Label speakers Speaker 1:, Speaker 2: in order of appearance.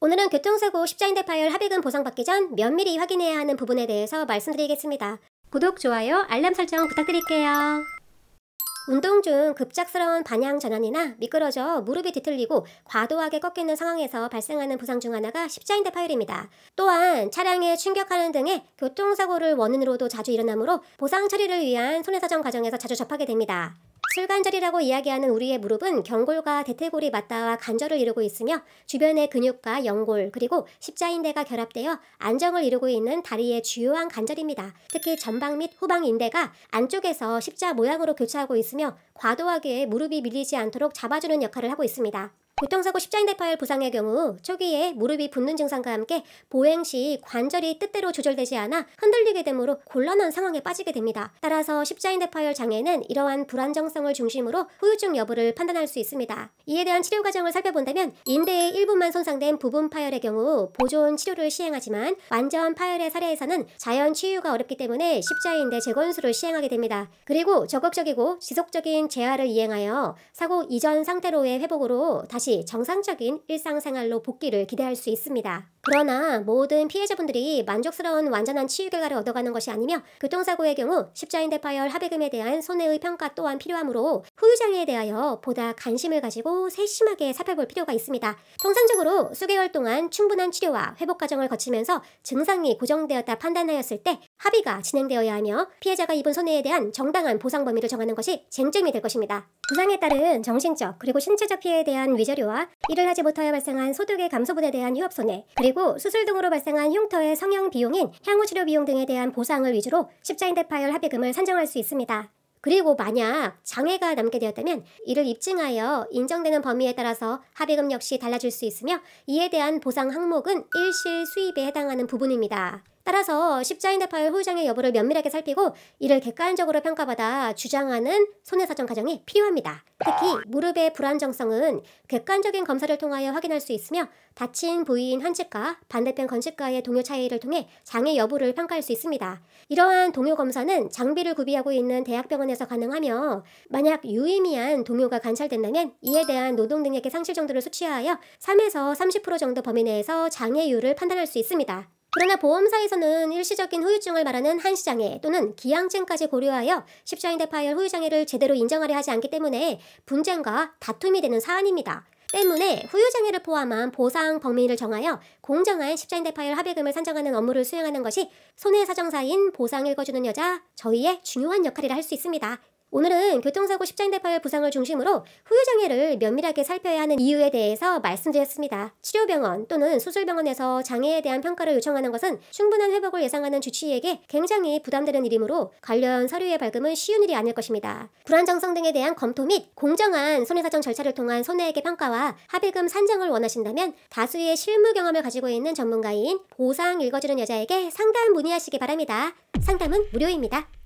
Speaker 1: 오늘은 교통사고 십자인대 파열 합의금 보상받기 전 면밀히 확인해야 하는 부분에 대해서 말씀드리겠습니다. 구독, 좋아요, 알람 설정 부탁드릴게요. 운동 중 급작스러운 반향 전환이나 미끄러져 무릎이 뒤틀리고 과도하게 꺾이는 상황에서 발생하는 부상 중 하나가 십자인대 파열입니다. 또한 차량에 충격하는 등의 교통사고를 원인으로도 자주 일어나므로 보상 처리를 위한 손해사정 과정에서 자주 접하게 됩니다. 술관절이라고 이야기하는 우리의 무릎은 경골과 대퇴골이 맞닿아 관절을 이루고 있으며 주변의 근육과 연골 그리고 십자인대가 결합되어 안정을 이루고 있는 다리의 주요한 관절입니다. 특히 전방 및 후방 인대가 안쪽에서 십자 모양으로 교차하고 있으며 과도하게 무릎이 밀리지 않도록 잡아주는 역할을 하고 있습니다. 교통사고 십자인대 파열 부상의 경우 초기에 무릎이 붓는 증상과 함께 보행 시 관절이 뜻대로 조절되지 않아 흔들리게 되므로 곤란한 상황에 빠지게 됩니다. 따라서 십자인대 파열 장애는 이러한 불안정성을 중심으로 후유증 여부를 판단할 수 있습니다. 이에 대한 치료 과정을 살펴본다면 인대의 일부만 손상된 부분 파열의 경우 보존 치료를 시행하지만 완전 파열의 사례에서는 자연 치유가 어렵기 때문에 십자인대 재건수를 시행하게 됩니다. 그리고 적극적이고 지속적인 재활을 이행하여 사고 이전 상태로의 회복으로 다시 정상적인 일상생활로 복귀를 기대할 수 있습니다. 그러나 모든 피해자분들이 만족스러운 완전한 치유 결과를 얻어가는 것이 아니며 교통사고의 경우 십자인대 파열 합의금에 대한 손해의 평가 또한 필요하므로 후유장애에 대하여 보다 관심을 가지고 세심하게 살펴볼 필요가 있습니다. 통상적으로 수개월 동안 충분한 치료와 회복 과정을 거치면서 증상이 고정되었다 판단하였을 때 합의가 진행되어야 하며 피해자가 입은 손해에 대한 정당한 보상 범위를 정하는 것이 쟁점이 될 것입니다. 부상에 따른 정신적 그리고 신체적 피해에 대한 위자료와 일을 하지 못하여 발생한 소득의 감소분에 대한 휴업손해 그리고 수술 등으로 발생한 흉터의 성형 비용인 향후치료 비용 등에 대한 보상을 위주로 십자인대 파열 합의금을 산정할 수 있습니다. 그리고 만약 장애가 남게 되었다면 이를 입증하여 인정되는 범위에 따라서 합의금 역시 달라질 수 있으며 이에 대한 보상 항목은 일실 수입에 해당하는 부분입니다. 따라서 십자인대 파열 후유장애 여부를 면밀하게 살피고 이를 객관적으로 평가받아 주장하는 손해사정 과정이 필요합니다. 특히 무릎의 불안정성은 객관적인 검사를 통하여 확인할 수 있으며 다친 부위인 환치과 반대편 건치과의 동요 차이를 통해 장애 여부를 평가할 수 있습니다. 이러한 동요 검사는 장비를 구비하고 있는 대학병원에서 가능하며 만약 유의미한 동요가 관찰된다면 이에 대한 노동능력의 상실 정도를 수치하여 3에서 30% 정도 범위 내에서 장애율을 판단할 수 있습니다. 그러나 보험사에서는 일시적인 후유증을 말하는 한시장애 또는 기항증까지 고려하여 십자인대 파열 후유장애를 제대로 인정하려 하지 않기 때문에 분쟁과 다툼이 되는 사안입니다. 때문에 후유장애를 포함한 보상 범위를 정하여 공정한 십자인대 파열 합의금을 산정하는 업무를 수행하는 것이 손해사정사인 보상 읽어주는 여자 저희의 중요한 역할이라 할 수 있습니다. 오늘은 교통사고 십자인대 파열 부상을 중심으로 후유장애를 면밀하게 살펴야 하는 이유에 대해서 말씀드렸습니다. 치료병원 또는 수술병원에서 장애에 대한 평가를 요청하는 것은 충분한 회복을 예상하는 주치의에게 굉장히 부담되는 일이므로 관련 서류의 발급은 쉬운 일이 아닐 것입니다. 불안정성 등에 대한 검토 및 공정한 손해사정 절차를 통한 손해액의 평가와 합의금 산정을 원하신다면 다수의 실무 경험을 가지고 있는 전문가인 보상 읽어주는 여자에게 상담 문의하시기 바랍니다. 상담은 무료입니다.